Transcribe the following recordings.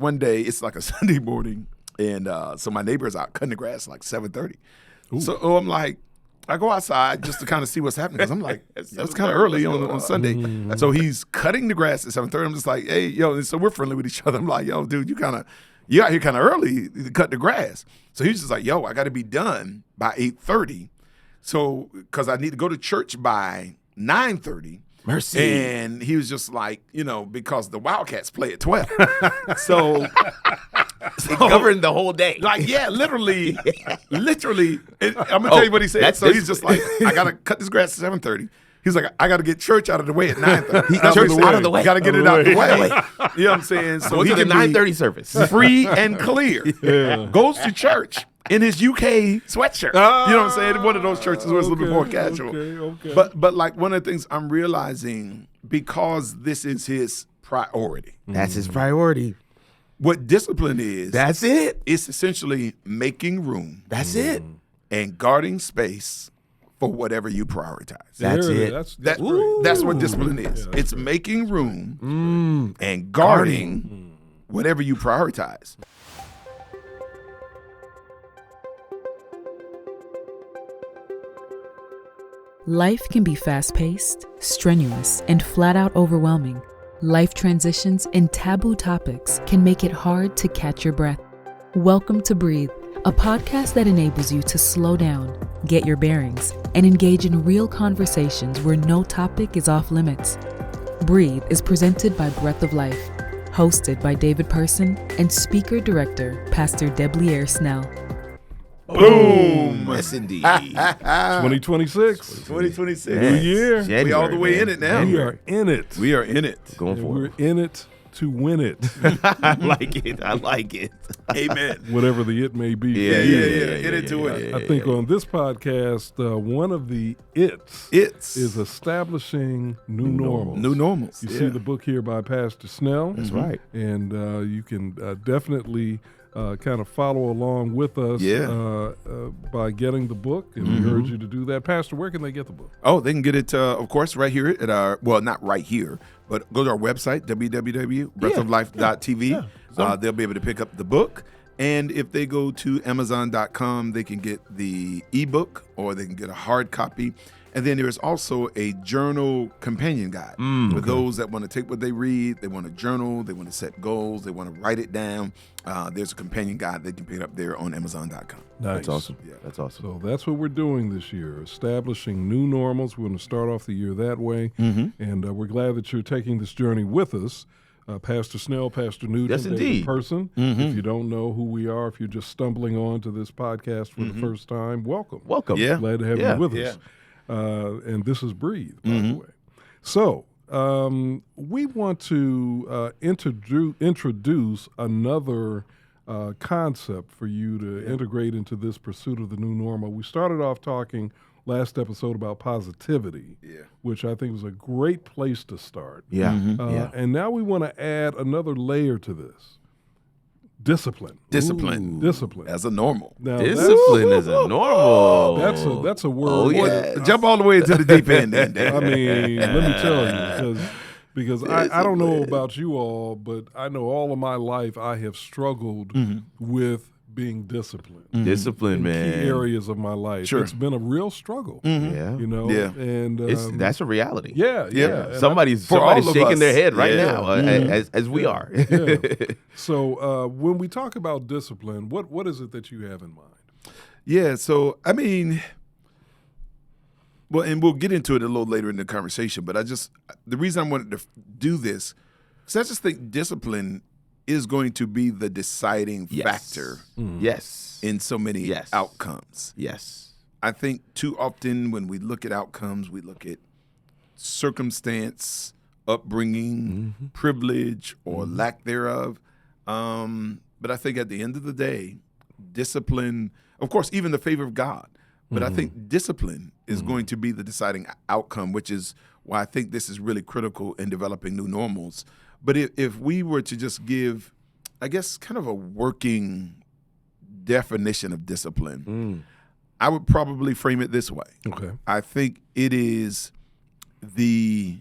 one day it's like a Sunday morning, and so my neighbor's out cutting the grass like 7:30. So I'm like, I go outside just to kind of see what's happening because I'm like, it's kind of early on Sunday. So he's cutting the grass at 7:30. I'm just like, hey, yo, and so we're friendly with each other. I'm like, yo, dude, you out here kind of early to cut the grass. So he's just like, yo, I got to be done by 8:30. So because I need to go to church by 9:30. Mercy. And he was just like, because the Wildcats play at 12. So it governed the whole day. Like, yeah, literally. I'm going to tell you what he said. So he's just like, I got to cut this grass at 7:30. He's like, I got to get church out of the way at 9:30. Church out of the way. Got to get it out of the way. You know what I'm saying? So he to the 9:30 service. Free and clear. Yeah. Goes to church in his UK sweatshirt. You know what I'm saying? One of those churches where it's a little bit more casual. Okay. But like one of the things I'm realizing, because this is his priority. That's his priority. What discipline is. That's it. It's essentially making room. That's it. And guarding space for whatever you prioritize. That's it. That's what discipline is. Yeah, it's great. making room and guarding whatever you prioritize. Life can be fast-paced, strenuous, and flat-out overwhelming. Life transitions and taboo topics can make it hard to catch your breath. Welcome to Breathe, a podcast that enables you to slow down, get your bearings, and engage in real conversations where no topic is off limits. Breathe is presented by Breath of Life, hosted by David Person and speaker-director Pastor Debleaire Snell. Boom! Yes, indeed. 2026. 2026. New year. January, We all the way in it now. We are in it. We are in it. Going And for we're it. in it to win it, I like it. Amen. whatever the it may be. Yeah. Get into it. I think on this podcast, one of the it's is establishing new normals. New normals. You see the book here by Pastor Snell. That's right. And you can definitely kind of follow along with us by getting the book. And we urge you to do that. Pastor, where can they get the book? Oh, they can get it, of course, right here at our, well, not right here, but go to our website, www.breathoflife.tv. They'll be able to pick up the book. And if they go to Amazon.com, they can get the ebook or they can get a hard copy. And then there's also a journal companion guide for those that want to take what they read, they want to journal, they want to set goals, they want to write it down. There's a companion guide they can pick up there on Amazon.com. Nice. That's awesome. Yeah. That's awesome. So that's what we're doing this year, establishing new normals. We're going to start off the year that way. And we're glad that you're taking this journey with us. Pastor Snell, Pastor Nugent, Yes, David indeed. Person. If you don't know who we are, if you're just stumbling on to this podcast for the first time, welcome. Welcome. Yeah. Glad to have you with us. And this is Breathe, by the way. So we want to introduce another concept for you to integrate into this pursuit of the new normal. We started off talking last episode about positivity, which I think was a great place to start. And now we want to add another layer to this. Discipline. Discipline. Discipline. As a normal. Now, Discipline is a normal. That's a word. Oh, yeah. Jump all the way into the deep end. Then, Dave. I mean, let me tell you, because I don't know about you all, but I know all of my life I have struggled with being disciplined. Discipline, in man. key areas of my life. Sure. It's been a real struggle. Yeah. You know? Yeah. And That's a reality. yeah. And Somebody's all of shaking us. their head right Yeah. now, as we are. So when we talk about discipline, what is it that you have in mind? Yeah, so, I mean, well, and we'll get into it a little later in the conversation, but the reason I wanted to do this, because I just think discipline is going to be the deciding factor Yes. in so many outcomes. Yes. I think too often when we look at outcomes, we look at circumstance, upbringing, privilege, or lack thereof. But I think at the end of the day, discipline, of course, even the favor of God, but I think discipline is going to be the deciding outcome, which is why I think this is really critical in developing new normals. But if we were to just give, I guess, kind of a working definition of discipline, I would probably frame it this way. Okay. I think it is the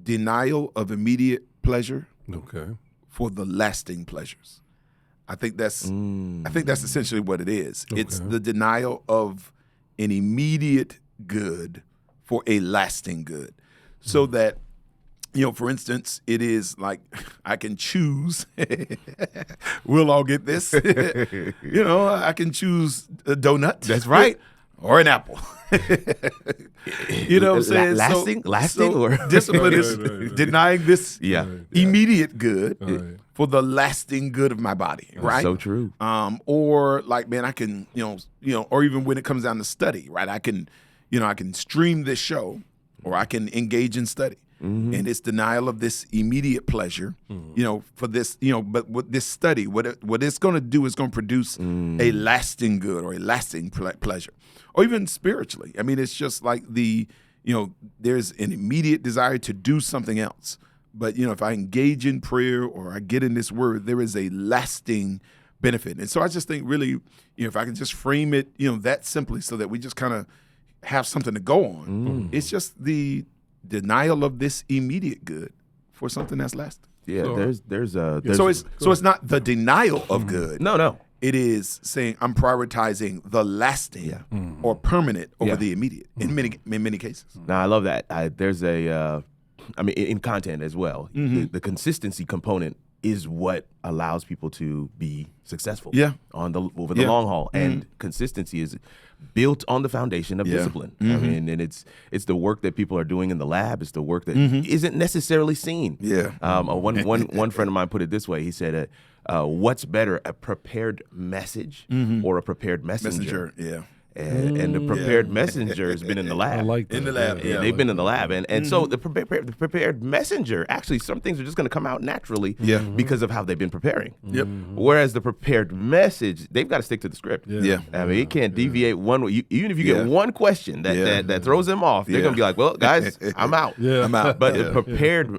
denial of immediate pleasure Okay. for the lasting pleasures. I think that's essentially what it is. Okay. It's the denial of an immediate good for a lasting good. So that, for instance, it is like I can choose. We'll all get this. I can choose a donut. That's right. Or an apple. You know what I'm saying? Lasting or discipline is Right. denying this immediate good Right. for the lasting good of my body, right? So true. Or like, man, I can, or even when it comes down to study, right? I can stream this show, or I can engage in study. And it's denial of this immediate pleasure, for this, but what this study, what it's going to do is going to produce a lasting good or a lasting pleasure, or even spiritually. I mean, it's just like there's an immediate desire to do something else. But, if I engage in prayer or I get in this word, there is a lasting benefit. And so I just think really, if I can just frame it, that simply, so that we just kind of have something to go on. It's just the denial of this immediate good for something that's lasting. Yeah, So- there's So it's not the denial of good. no. It is saying I'm prioritizing the lasting or permanent over the immediate in many cases. Now I love that. There's in content as well. The consistency component is what allows people to be successful. Yeah. Over the long haul, and consistency is built on the foundation of discipline. I mean, and it's the work that people are doing in the lab. It's the work that isn't necessarily seen. Yeah. One friend of mine put it this way. He said, "What's better, a prepared message or a prepared messenger?" Yeah. And the prepared messenger has been in the lab. I like that. In the lab, Yeah, they've been in the lab, and so the prepared messenger, actually, some things are just going to come out naturally because of how they've been preparing. Yep. Whereas the prepared message, they've got to stick to the script. Yeah. I mean, it can't deviate one way. Even if you get one question that throws them off, they're going to be like, "Well, guys, I'm out." Yeah. I'm out. But the prepared,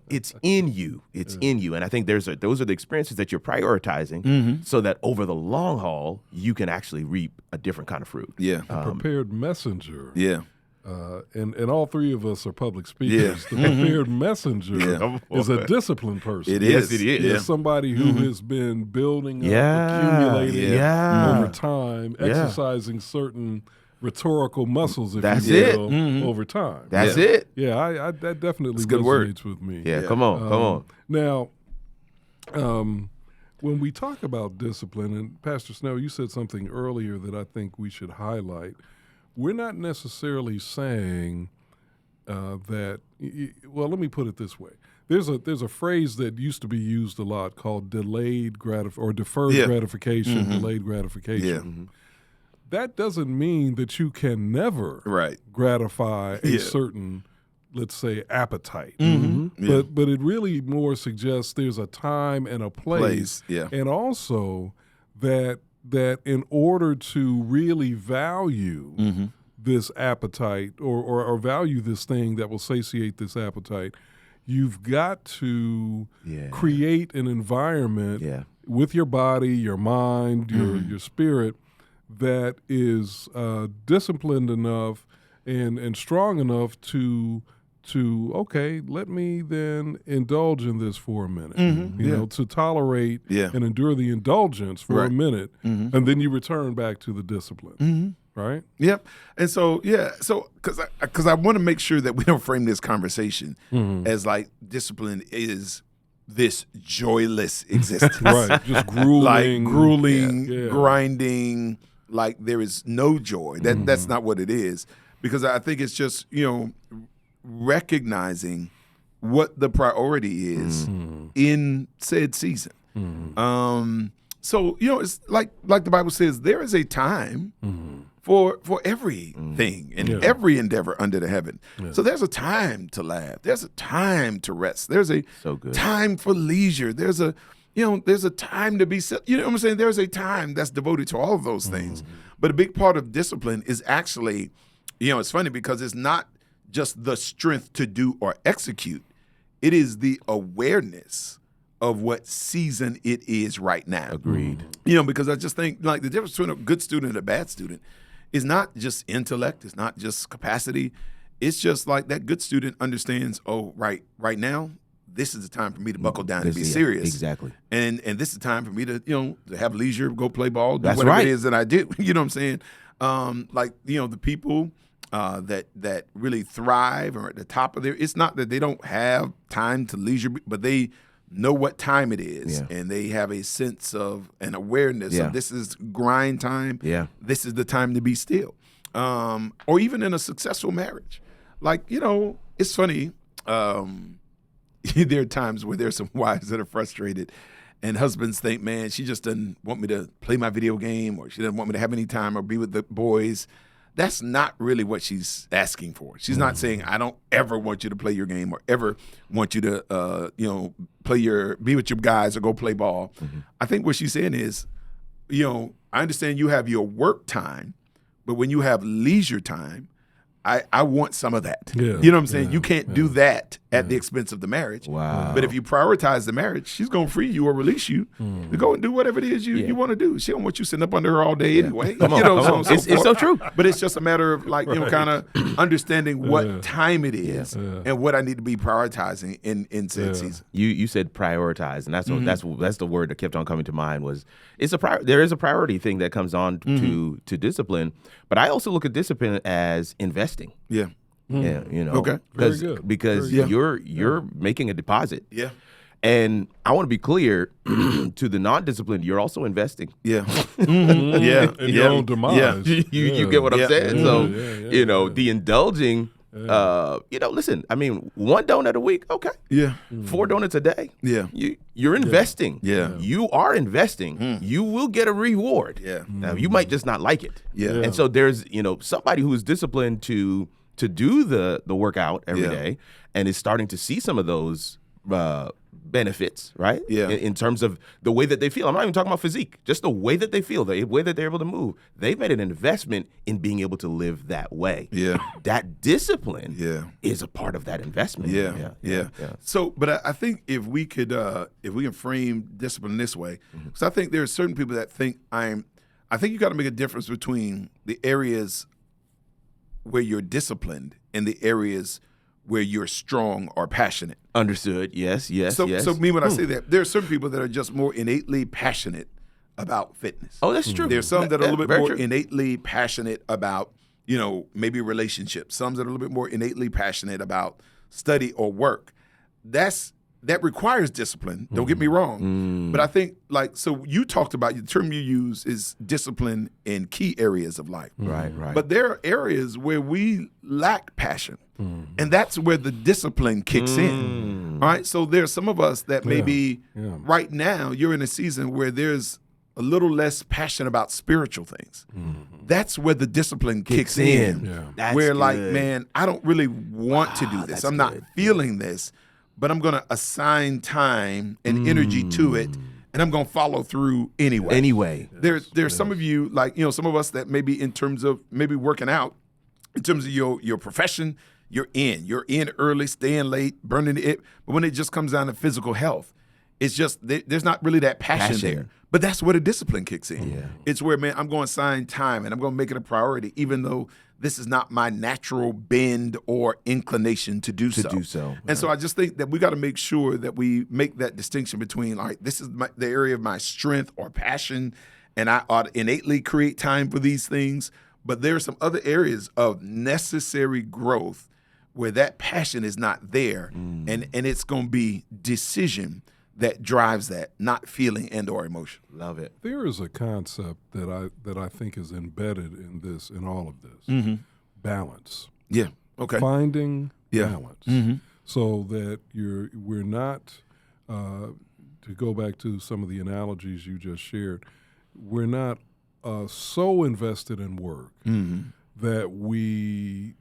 it's in you. It's in you, and I think those are the experiences that you're prioritizing, so that over the long haul, you can actually reap a different kind of fruit. Yeah. Prepared messenger. Yeah. And all three of us are public speakers. The prepared messenger is a disciplined person. It Yes, is. it is. It's somebody who has been building up, Yeah, accumulating yeah. over time, exercising certain rhetorical muscles, if That's you it. will, over time. That's it. Yeah, I that definitely good word. resonates with me. Yeah, come on. Now, when we talk about discipline, and Pastor Snell, you said something earlier that I think we should highlight. We're not necessarily saying that. Well, let me put it this way: there's a phrase that used to be used a lot called deferred gratification, delayed gratification. Yeah. That doesn't mean that you can never gratify a certain, let's say, appetite. Yeah. But it really more suggests there's a time and a place. Yeah. And also that in order to really value this appetite or value this thing that will satiate this appetite, you've got to create an environment with your body, your mind, your spirit that is disciplined enough and strong enough to okay, let me then indulge in this for a minute. To tolerate and endure the indulgence for a minute, and then you return back to the discipline. Right? Yep. And so because I want to make sure that we don't frame this conversation as like discipline is this joyless existence. Right. Just grueling. Like grueling, grinding, like there is no joy. That's not what it is. Because I think it's just, recognizing what the priority is in said season. So, it's like the Bible says, there is a time for everything and every endeavor under the heaven. So there's a time to laugh. There's a time to rest. There's a time for leisure. There's a time to be, you know what I'm saying? There's a time that's devoted to all of those things. But a big part of discipline is actually, it's funny because it's not just the strength to do or execute. It is the awareness of what season it is right now. Agreed. Because I just think like the difference between a good student and a bad student is not just intellect. It's not just capacity. It's just like that good student understands, right now, this is the time for me to buckle down and be serious. Exactly. And this is the time for me to, to have leisure, go play ball, do That's whatever right. it is that I do. You know what I'm saying? The people that really thrive or at the top of it's not that they don't have time to leisure, but they know what time it is, and they have a sense of an awareness of this is grind time. Yeah. This is the time to be still. Or even in a successful marriage. It's funny. There are times where there's some wives that are frustrated and husbands think, man, she just doesn't want me to play my video game, or she doesn't want me to have any time or be with the boys. That's not really what she's asking for. She's not saying, I don't ever want you to play your game or ever want you to, be with your guys or go play ball. Mm-hmm. I think what she's saying is, I understand you have your work time, but when you have leisure time, I want some of that. Yeah. You know what I'm saying? You can't do that at the expense of the marriage. Wow. But if you prioritize the marriage, she's going to free you or release you to go and do whatever it is you want to do. She don't want you sitting up under her all day anyway. Come on. It's so true. But it's just a matter of kind of understanding what time it is and what I need to be prioritizing in said season. You said prioritize, and that's the word that kept on coming to mind. Was there is a priority thing that comes on to discipline, but I also look at discipline as investing. Yeah. Yeah, Okay. Very good. Because Very good. you're making a deposit. Yeah. And I want to be clear to the non-disciplined, you're also investing. Yeah. Mm-hmm. Yeah. In your own demise. Yeah. You get what I'm saying? Yeah. So, the indulging, listen, I mean, 1 donut a week, okay. Yeah. 4 donuts a day. Yeah. You're investing. Yeah. You are investing. You will get a reward. Yeah. Now, you might just not like it. Yeah. And so there's, somebody who is disciplined to do the workout every day and is starting to see some of those benefits, right? Yeah. In terms of the way that they feel. I'm not even talking about physique, just the way that they feel, the way that they're able to move. They've made an investment in being able to live that way. Yeah. That discipline is a part of that investment. Yeah. So, but I think if we can frame discipline this way, because I think there are certain people that think I think you got to make a difference between the areas where you're disciplined and the areas where you're strong or passionate. Understood. Yes. So me when I say that, there are certain people that are just more innately passionate about fitness. Oh, that's true. There's some that are a little bit more true. innately passionate about, maybe relationships. Some that are a little bit more innately passionate about study or work. That requires discipline. Don't get me wrong. But I think so you talked about, the term you use is discipline in key areas of life. Right. But there are areas where we lack passion. And that's where the discipline kicks in. All right. So there's some of us that maybe right now you're in a season where there's a little less passion about spiritual things. That's where the discipline kicks in. Yeah. That's where good. man, I don't really want to do this. I'm not feeling this, but I'm going to assign time and energy to it, and I'm going to follow through anyway. There's some of you, some of us that maybe in terms of maybe working out, in terms of your profession, you're in early, staying late, burning it. But when it just comes down to physical health, it's just there's not really that passion there. But that's where the discipline kicks in. Yeah. It's where, man, I'm going to assign time and I'm going to make it a priority, even though this is not my natural bend or inclination to do so. And so I just think that we got to make sure that we make that distinction between, this is the area of my strength or passion, and I ought to innately create time for these things. But there are some other areas of necessary growth where that passion is not there, and it's going to be decision that drives that, not feeling and or emotion. Love it. There is a concept that I think is embedded in all of this. Balance. Yeah. Okay. Finding balance. So that we're not to go back to some of the analogies you just shared, we're not so invested in work that we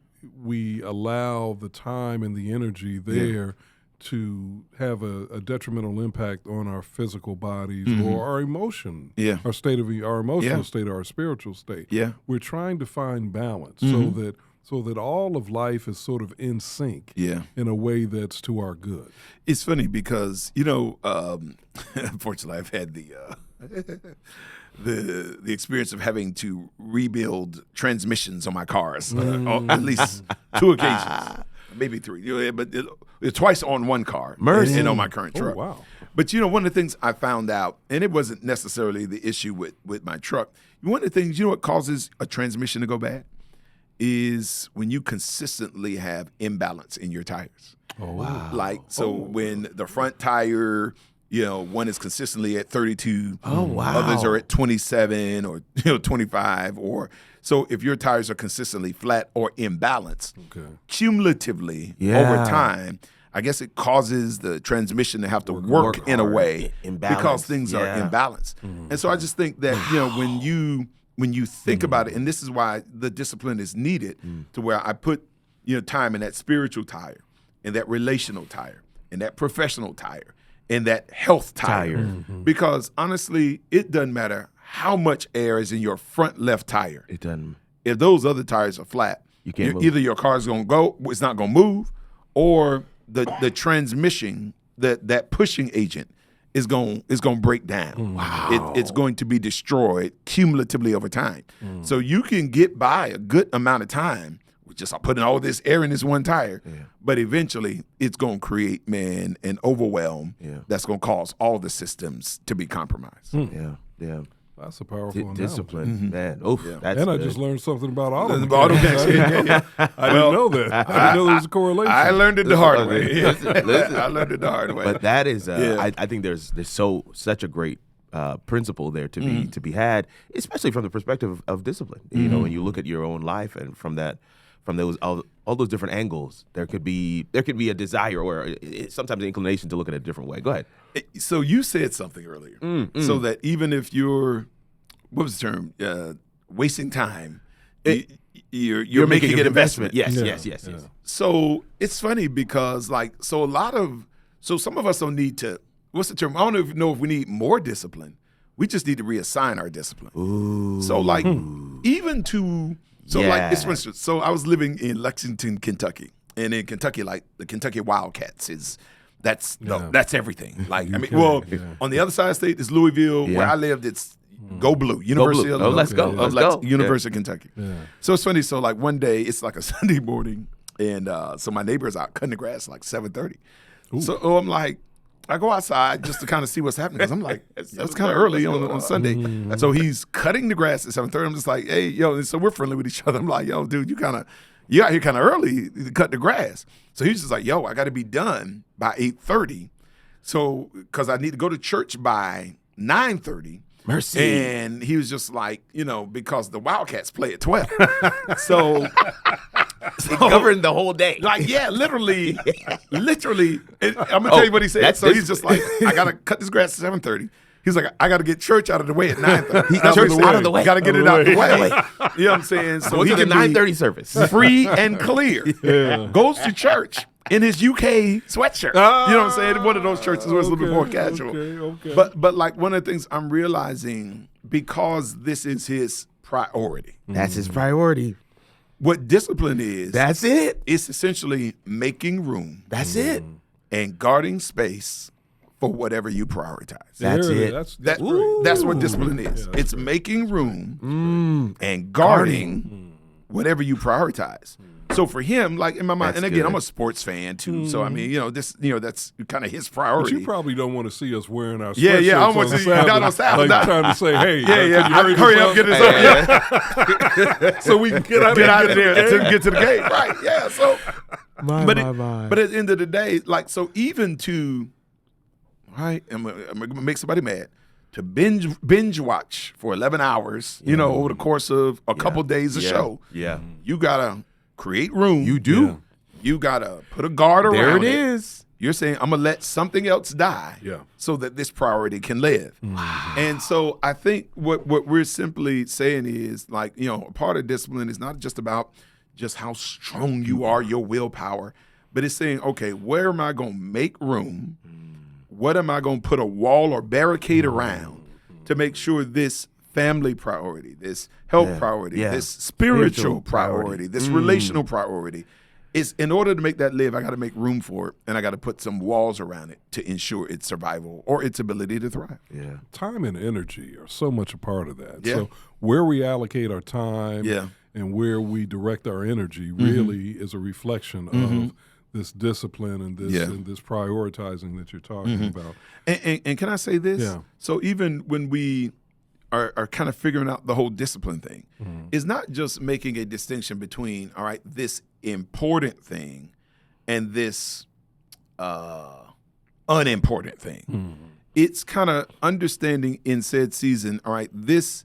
allow the time and the energy there to have a detrimental impact on our physical bodies or our emotion, our emotional state, or our spiritual state. Yeah. We're trying to find balance so that all of life is sort of in sync in a way that's to our good. It's funny because, unfortunately, I've had the experience of having to rebuild transmissions on my cars on at least 2 occasions. maybe 3. Yeah, but it's twice on one car. Mercy. And on my current truck. wow. But one of the things I found out, and it wasn't necessarily the issue with my truck. One of the things, what causes a transmission to go bad is when you consistently have imbalance in your tires. Oh, wow. Like, so when the front tire, one is consistently at 32. Oh, wow. Others are at 27 or 25. Or so if your tires are consistently flat or imbalanced, cumulatively over time, I guess it causes the transmission to have to work in a way because things are imbalanced. And so I just think that when you think about it, and this is why the discipline is needed, to where I put time in that spiritual tire, and that relational tire, and that professional tire, and that health tire. Because honestly, it doesn't matter how much air is in your front left tire. It doesn't. If those other tires are flat, You can't move. either your car's going to go, it's not going to move, or the transmission, that pushing agent is going to break down. Wow. It's going to be destroyed cumulatively over time. So you can get by a good amount of time with just putting all this air in this one tire, but eventually it's going to create, an overwhelm that's going to cause all the systems to be compromised. Yeah. That's a powerful analogy. Discipline, man. Oof. That's And I good. just learned something about auto Auto mechanics. mechanics. I didn't know that. I didn't know there was a correlation. I learned it the hard way. Listen. I learned it the hard way. But that is, I think there's such a great principle there to be had, especially from the perspective of discipline. When you look at your own life and from those all those different angles, there could be a desire or sometimes an inclination to look at it a different way. Go ahead. So you said something earlier, so that even if you're, what was the term, wasting time, you're making an investment. Yes. So it's funny because some of us don't need to, what's the term? I don't even know if we need more discipline. We just need to reassign our discipline. Ooh. So even to, it's for instance, so I was living in Lexington, Kentucky. And in Kentucky, the Kentucky Wildcats that's everything. On the other side of the state is Louisville. Where I lived, it's Go Blue, University of let's go. Let's go. University of Kentucky. So it's funny. So one day, it's a Sunday morning, and so my neighbor's out cutting the grass 7:30. So I'm like, I go outside just to kind of see what's happening, because I'm like, that's kind of early on Sunday. So he's cutting the grass at 7:30. I'm just like, hey, yo, and so we're friendly with each other. I'm like, yo, dude, you out here kind of early to cut the grass. So he's just like, yo, I got to be done by 8:30. So, because I need to go to church by 9:30. Mercy. And he was just like, because the Wildcats play at 12. So It governed the whole day. Literally. And I'm going to tell you what he said. So he's just like, I got to cut this grass at 7:30. He's like, I got to get church out of the way at 9:30. Church out of the way. Got to get it out of the way. You know what I'm saying? So he can 9:30 service. Free and clear. Goes to church in his UK sweatshirt. You know what I'm saying? One of those churches where it's a little bit more casual. Okay. But one of the things I'm realizing, because this is his priority. That's his priority. What discipline is. That's it. It's essentially making room. That's it. And guarding space for whatever you prioritize. That's it. That's what discipline is. It's making room and guarding whatever you prioritize. So for him, in my mind, That's and again, good. I'm a sports fan too. So I mean, that's kind of his priority. But you probably don't want to see us wearing our Yeah, sweatshirts I don't want on to see you not on Sabbath. trying to say, hey, Hurry up, get this up, so we can get out of there to get to the game. Right, yeah. So, but at the end of the day, so even to, right, I'm gonna make somebody mad, to binge watch for 11 hours, over the course of a couple days of show. Yeah. You gotta create room. You do. Yeah. You gotta put a guard There around it is. You're saying, I'm going to let something else die so that this priority can live. Wow. And so I think what we're simply saying is, part of discipline is not just about just how strong you are, your willpower, but it's saying, okay, where am I going to make room? What am I going to put a wall or barricade around to make sure this family priority, this health priority, this spiritual priority, this relational priority, is, in order to make that live, I got to make room for it, and I got to put some walls around it to ensure its survival or its ability to thrive. Time and energy are so much a part of that. Yeah. So where we allocate our time and where we direct our energy really is a reflection of this discipline and this prioritizing that you're talking about. And can I say this? Yeah. So even when we are kind of figuring out the whole discipline thing, it's not just making a distinction between, all right, this important thing and this unimportant thing. It's kind of understanding in said season, all right, this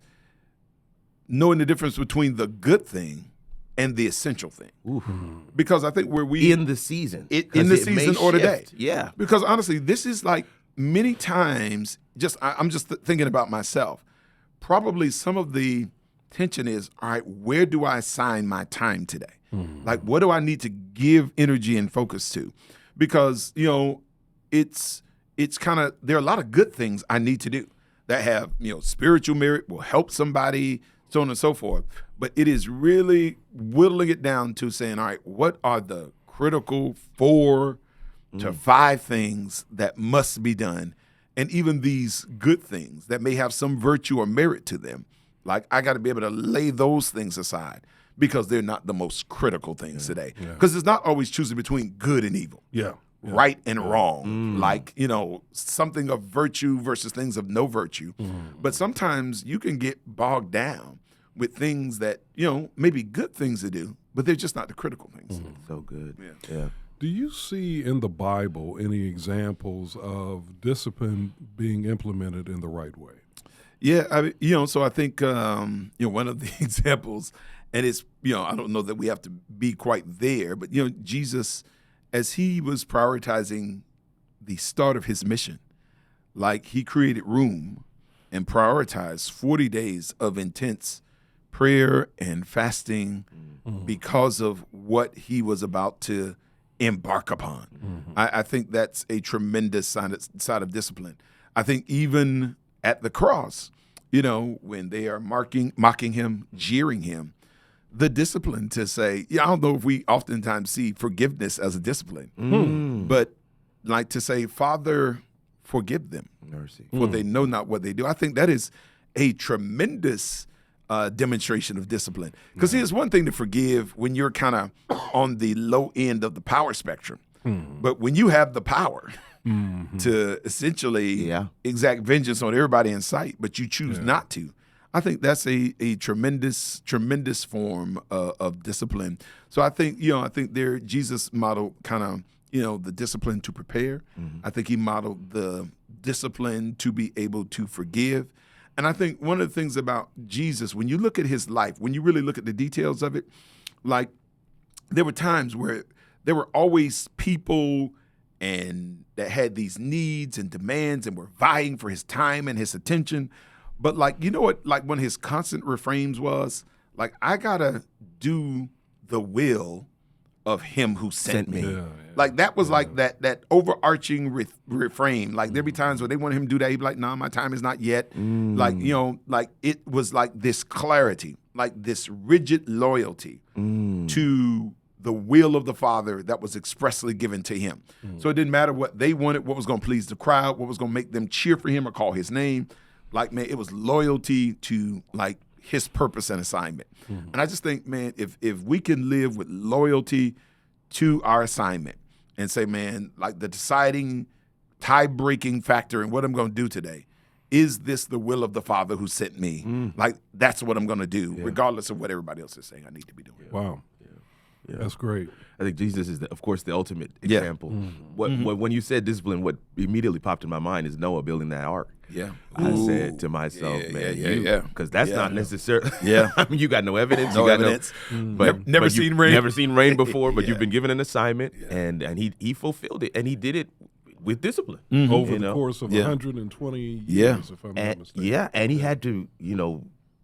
knowing the difference between the good thing and the essential thing. Because I think where we in the season, in the season or today. Yeah. Because honestly, this is like many times, I'm just thinking about myself. Probably some of the tension is, all right, where do I assign my time today? Like, what do I need to give energy and focus to? Because, it's kind of, there are a lot of good things I need to do that have, spiritual merit, will help somebody, so on and so forth. But it is really whittling it down to saying, all right, what are the critical 4 to 5 things that must be done? And even these good things that may have some virtue or merit to them, like I got to be able to lay those things aside because they're not the most critical things today. Because it's not always choosing between good and evil. Right and wrong, like, something of virtue versus things of no virtue. But sometimes you can get bogged down with things that, maybe good things to do, but they're just not the critical things. So good. Yeah. Do you see in the Bible any examples of discipline being implemented in the right way? Yeah, so I think, one of the examples, and it's, I don't know that we have to be quite there, but, Jesus, as he was prioritizing the start of his mission, like he created room and prioritized 40 days of intense prayer and fasting because of what he was about to embark upon. I think that's a tremendous side of discipline. I think even at the cross, when they are mocking him, jeering him, the discipline to say, I don't know if we oftentimes see forgiveness as a discipline, but like to say, Father, forgive them, Mercy. for they know not what they do. I think that is a tremendous demonstration of discipline. Because see, it's one thing to forgive when you're kind of on the low end of the power spectrum. But when you have the power to essentially exact vengeance on everybody in sight, but you choose not to, I think that's a tremendous form of discipline. So I think, there Jesus modeled kind of, the discipline to prepare. I think he modeled the discipline to be able to forgive. And I think one of the things about Jesus, when you look at his life, when you really look at the details of it, like there were times where there were always people and that had these needs and demands and were vying for his time and his attention. But like, what, like one of his constant refrains was, like, I gotta do the will of him who sent me. Like that was like that overarching refrain. Like there'd be times where they wanted him to do that. He'd be like, nah, my time is not yet. Like, like it was like this clarity, like this rigid loyalty to the will of the Father that was expressly given to him. So it didn't matter what they wanted, what was going to please the crowd, what was going to make them cheer for him or call his name. Like, man, it was loyalty to like his purpose and assignment. And I just think, man, if we can live with loyalty to our assignment and say, man, like the deciding tie-breaking factor in what I'm going to do today, is this the will of the Father who sent me? Like, that's what I'm going to do, regardless of what everybody else is saying I need to be doing. Wow. That's great. I think Jesus is, of course, the ultimate example. When you said discipline, what immediately popped in my mind is Noah building that ark. I said to myself, because that's not necessarily. I mean, you got no evidence. No you got evidence. But never seen rain. Never seen rain before. But you've been given an assignment, and he fulfilled it, and he did it with discipline over the course of 120 years, if I'm not mistaken. And he had to,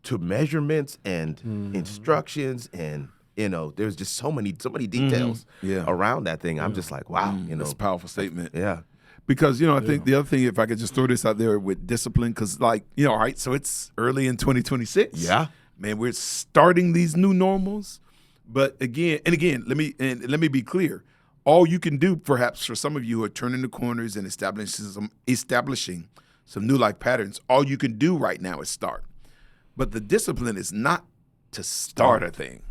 to measurements and instructions and. There's just so many details around that thing. I'm just like, wow, That's a powerful statement. Yeah. Because, I think the other thing, if I could just throw this out there with discipline, because like, all right, so it's early in 2026. Yeah. Man, we're starting these new normals. But again, let me be clear. All you can do, perhaps for some of you who are turning the corners and establishing some new life patterns, all you can do right now is start. But the discipline is not to start a thing.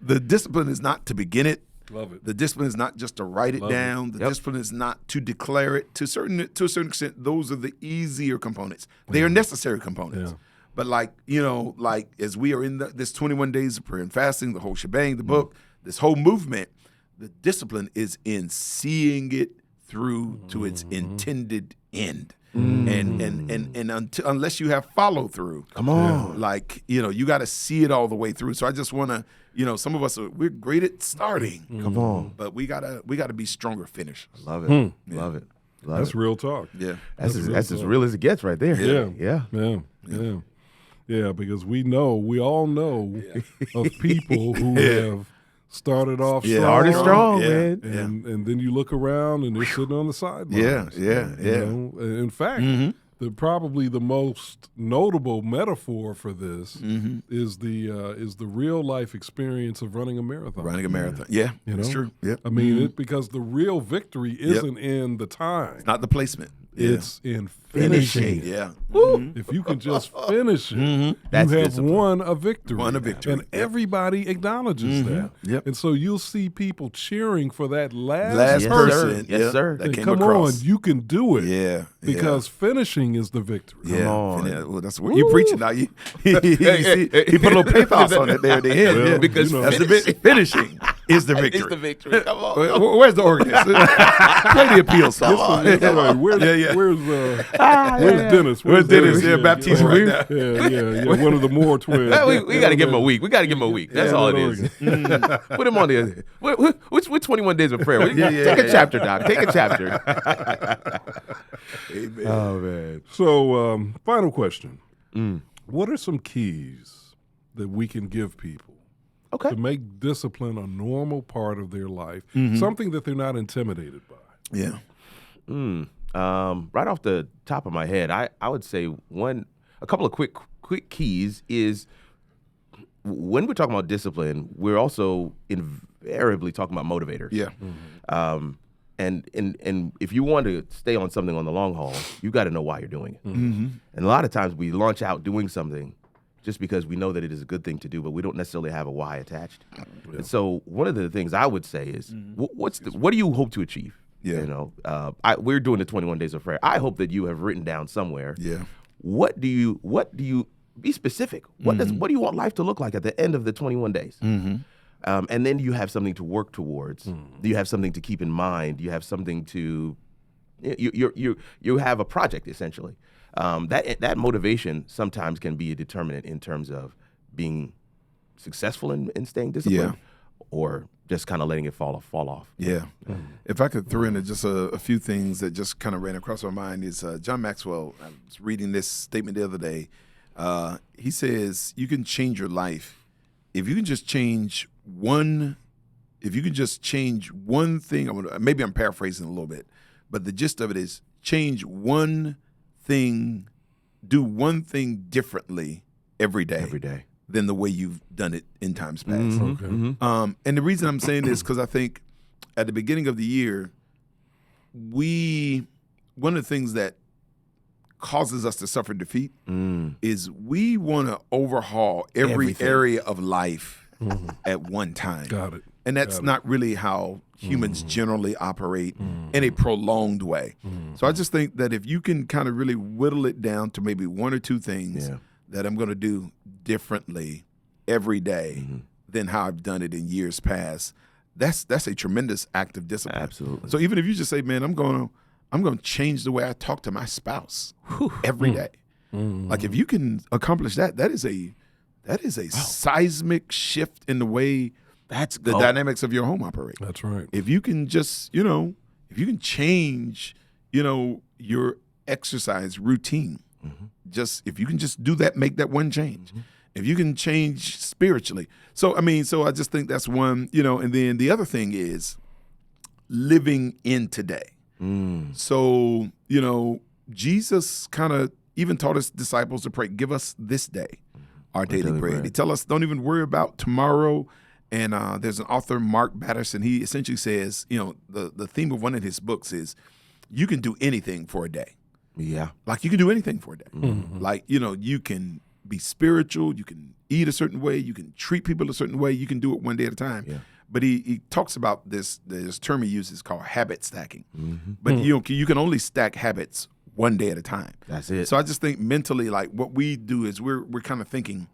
The discipline is not to begin it. Love it. The discipline is not just to write it Love down. it. The Yep. discipline is not to declare it. To a certain extent, those are the easier components. They are necessary components. Yeah. But like as we are in this 21 days of prayer and fasting, the whole shebang, the book, this whole movement, the discipline is in seeing it through to its intended end. And unless you have follow through, Come on. you got to see it all the way through. So I just want to, some of us we're great at starting, Come on. but we gotta be stronger finishers. Love it. Love it. Love That's it. real talk. Yeah, That's real as talk. real as it gets right there. Yeah. Yeah, because we all know of people who have started off strong. Started strong, Yeah. man. And then you look around and they're sitting on the sidelines. Yeah. You know? In fact, probably the most notable metaphor for this is the real life experience of running a marathon. Running a marathon. Yeah, that's know? true. Yeah, I mean, because the real victory isn't in the time; not the placement. it's in finishing. Yeah. If you can just finish it, That's you have discipline. won a victory. Won a victory. And everybody acknowledges that. Yep. And so you'll see people cheering for that last Last Yes, person. sir. Yes, sir. That And came come across. on, you can do it. Yeah. Because finishing is the victory. Yeah. on. Yeah, well, that's what you're preaching now. He put a little pathos on it there at the end. Well, yeah. because that's the finishing is the victory. It's the victory. Come on. Where's the organist? Play the appeal song. That's right. Where's Dennis? Where's Dennis? Yeah, Baptiste right now. Yeah. One of the Moore twins. We got to give him a week. We got to give him a week. That's all it is. Put him on the which 21 days of prayer. Take a chapter, Doc. Take a chapter. Amen. Oh man. So, final question. What are some keys that we can give people Okay. to make discipline a normal part of their life, something that they're not intimidated by? Yeah. Right off the top of my head, I would say a couple of quick keys is when we're talking about discipline, we're also invariably talking about motivators. Yeah. And if you want to stay on something on the long haul, you got to know why you're doing it. And a lot of times we launch out doing something just because we know that it is a good thing to do, but we don't necessarily have a why attached. And so one of the things I would say is, what do you hope to achieve? Yeah. You know, we're doing the 21 days of prayer. I hope that you have written down somewhere. Yeah. What do you be specific? What do you want life to look like at the end of the 21 days? And then you have something to work towards. You have something to keep in mind. You have something to you have a project essentially. That motivation sometimes can be a determinant in terms of being successful in staying disciplined, or just kind of letting it fall off. Yeah. If I could throw in just a few things that just kind of ran across my mind is John Maxwell. I was reading this statement the other day. He says you can change your life if you can just change one. If you can just change one thing. Maybe I'm paraphrasing a little bit, but the gist of it is change one thing, do one thing differently every day than the way you've done it in times past. Okay. And the reason I'm saying this because I think at the beginning of the year, one of the things that causes us to suffer defeat is we want to overhaul every area of life at one time. Got it. And that's not really how humans generally operate in a prolonged way. So I just think that if you can kind of really whittle it down to maybe one or two things that I'm going to do differently every day than how I've done it in years past, that's a tremendous act of discipline. Absolutely. So even if you just say, man, I'm going to change the way I talk to my spouse every day. Like if you can accomplish that, that is a seismic shift in the way the dynamics of your home operate. That's right. If you can just, if you can change, your exercise routine, if you can just do that, make that one change. If you can change spiritually. So I just think that's one, and then the other thing is living in today. So, Jesus kind of even taught his disciples to pray, give us this day our daily bread. He tell us, don't even worry about tomorrow. And there's an author, Mark Batterson. He essentially says, the theme of one of his books is you can do anything for a day. Yeah. Like you can do anything for a day. Like, you can be spiritual. You can eat a certain way. You can treat people a certain way. You can do it one day at a time. Yeah. But he talks about this term he uses called habit stacking. But you can only stack habits one day at a time. That's it. So I just think mentally, like what we do is we're kind of thinking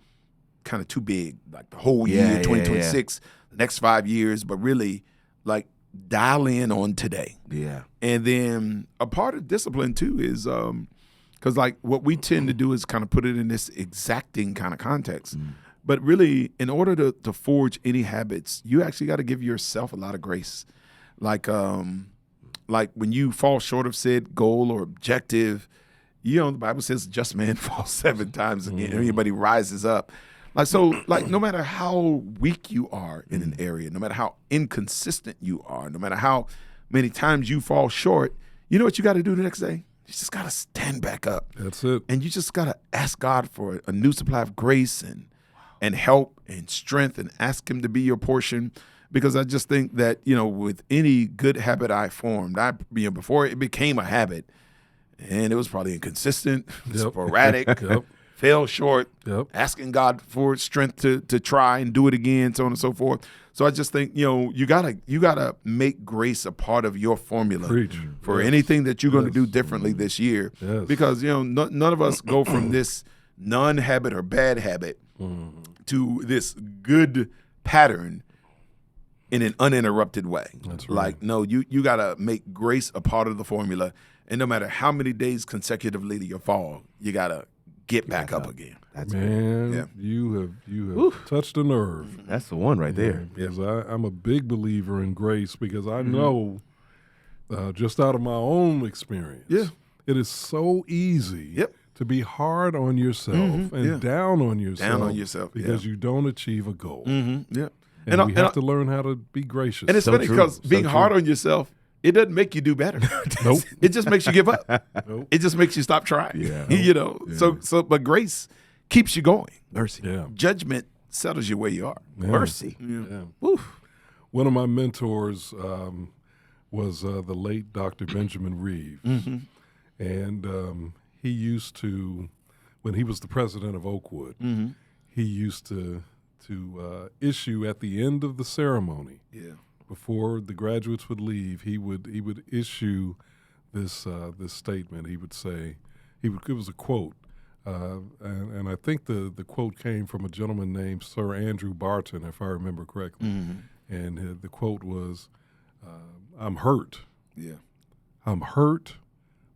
kind of too big, like the whole year, 2026, the next 5 years, but really like dial in on today. Yeah. And then a part of discipline too is because like what we tend to do is kind of put it in this exacting kind of context. But really, in order to forge any habits, you actually got to give yourself a lot of grace. Like when you fall short of said goal or objective, the Bible says just man falls 7 times again. Everybody rises up. Like no matter how weak you are in an area, no matter how inconsistent you are, no matter how many times you fall short, you know what you got to do the next day? You just got to stand back up. That's it. And you just got to ask God for a new supply of grace and help and strength, and ask him to be your portion. Because I just think that, with any good habit I formed, before it became a habit, and it was probably inconsistent, sporadic, fell short, asking God for strength to try and do it again, so on and so forth. So I just think, you gotta make grace a part of your formula for anything that you're going to do differently this year. Yes. Because, none of us go from this non-habit or bad habit to this good pattern in an uninterrupted way. That's right. Like, no, you got to make grace a part of the formula. And no matter how many days consecutively to your fall, you got to get back up again. That's Man, Yeah. you have touched a nerve. That's the one right there. Because I'm a big believer in grace, because I know just out of my own experience, it is so easy to be hard on yourself and down on yourself, because you don't achieve a goal. Yeah. And we have to learn how to be gracious. And it's funny because being hard on yourself, it doesn't make you do better. Nope. It just makes you give up. Nope. It just makes you stop trying. Yeah. But grace keeps you going. Mercy. Yeah. Judgment settles you where you are. Yeah. Mercy. Yeah. Woof. One of my mentors was the late Dr. Benjamin Reeves. And he used to, when he was the president of Oakwood, he used to issue at the end of the ceremony, before the graduates would leave, he would issue this statement. He would say, it was a quote, and I think the quote came from a gentleman named Sir Andrew Barton, if I remember correctly. And the quote was, "I'm hurt. Yeah. I'm hurt,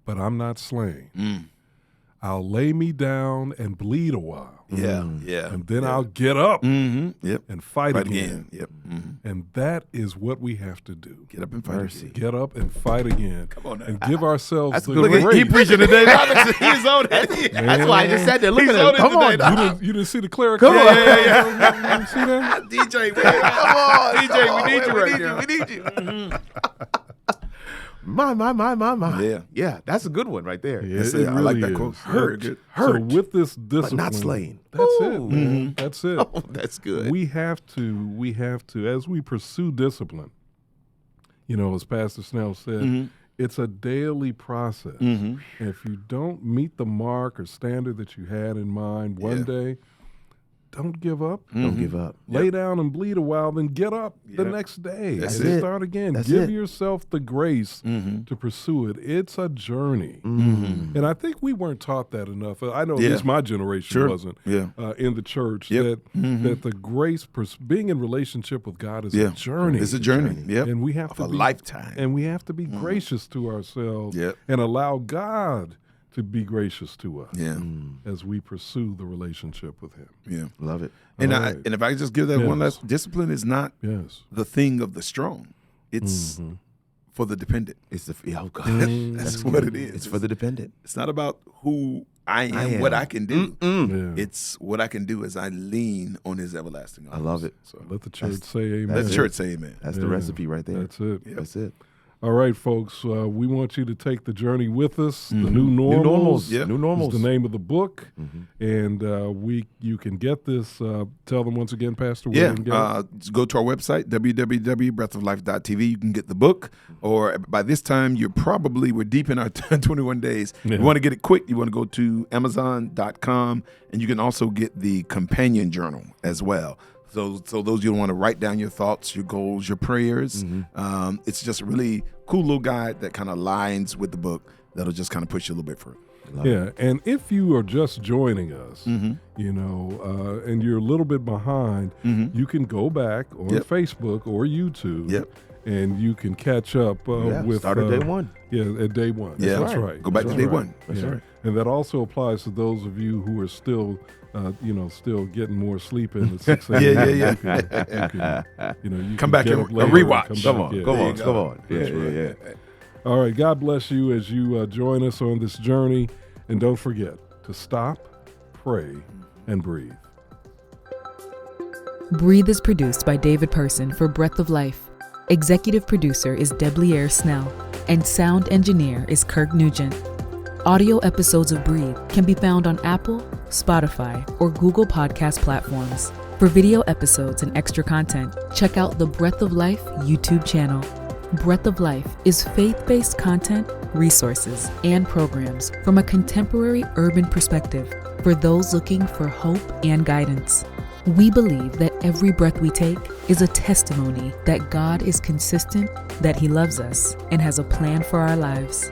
but I'm not slain. I'll lay me down and bleed a while. Yeah. And then I'll get up Yep. and fight Right again. again. Yep. And that is what we have to do. Get up and fight again. Get up and fight again. Come on now. And give ourselves the good. Look at- grace. He preaching today. He's on it. That's why I just sat there looking He's at on him. it Come on. today. You didn't see the cleric? Come on. Yeah. You see that? DJ, come on, DJ, we need you right now. We need you. My. Yeah, that's a good one right there. Yeah, That's it it. I like really that is. quote. Hurt. Very good. So with this discipline, not slain. That's Ooh. it, man. That's it. Oh, that's good. We have to, as we pursue discipline, as Pastor Snell said, it's a daily process. And if you don't meet the mark or standard that you had in mind one day, don't give up. Don't give up. Lay down and bleed a while, then get up the Yep. next day That's and it. start again. That's Give it. yourself the grace to pursue it. It's a journey. And I think we weren't taught that enough. I know at Yeah. least my generation Sure. wasn't Yeah. in the church, Yep. that the grace, being in relationship with God is a journey. It's a journey. Yep. And we have Of to a be, lifetime. And we have to be gracious to ourselves Yep. and allow God to be gracious to us Yeah. as we pursue the relationship with Him. Yeah. Love it. And All right. and if I could just give that one Yes. last, discipline is not Yes. the thing of the strong. It's for the dependent. It's the oh God. That's what it is. It's for the dependent. It's not about who I am, I what am. I can do. Yeah. It's what I can do as I lean on His everlasting arms. I love it. So Let the church say amen. let the church say amen. That's the Yeah. recipe right there. That's it. That's it. All right, folks, we want you to take the journey with us. The New Normals. New Normals. Is the name of the book. And you can get this. Tell them once again, Pastor, where you can get it. Go to our website, www.breathoflife.tv. You can get the book, or by this time, we're deep in our 21 days. Yeah. You want to get it quick, you want to go to Amazon.com, and you can also get the companion journal as well. So those you want to write down your thoughts, your goals, your prayers. It's just a really cool little guide that kind of aligns with the book that'll just kind of push you a little bit further. Yeah, and if you are just joining us, you know, and you're a little bit behind, you can go back on Facebook or YouTube, and you can catch up with start at day one. Yeah, at day one. Yeah, That's right. Go back to day one. That's right. And that also applies to those of you who are still, still getting more sleep in at 6 a.m. Yeah. You Come can back get and up later rewatch. come Come back. on. Yeah. All right. God bless you as you join us on this journey. And don't forget to stop, pray, and breathe. Breathe is produced by David Person for Breath of Life. Executive producer is Debleaire Snell, and sound engineer is Kirk Nugent. Audio episodes of Breathe can be found on Apple, Spotify, or Google podcast platforms. For video episodes and extra content, check out the Breath of Life YouTube channel. Breath of Life is faith-based content, resources, and programs from a contemporary urban perspective for those looking for hope and guidance. We believe that every breath we take is a testimony that God is consistent, that He loves us, and has a plan for our lives.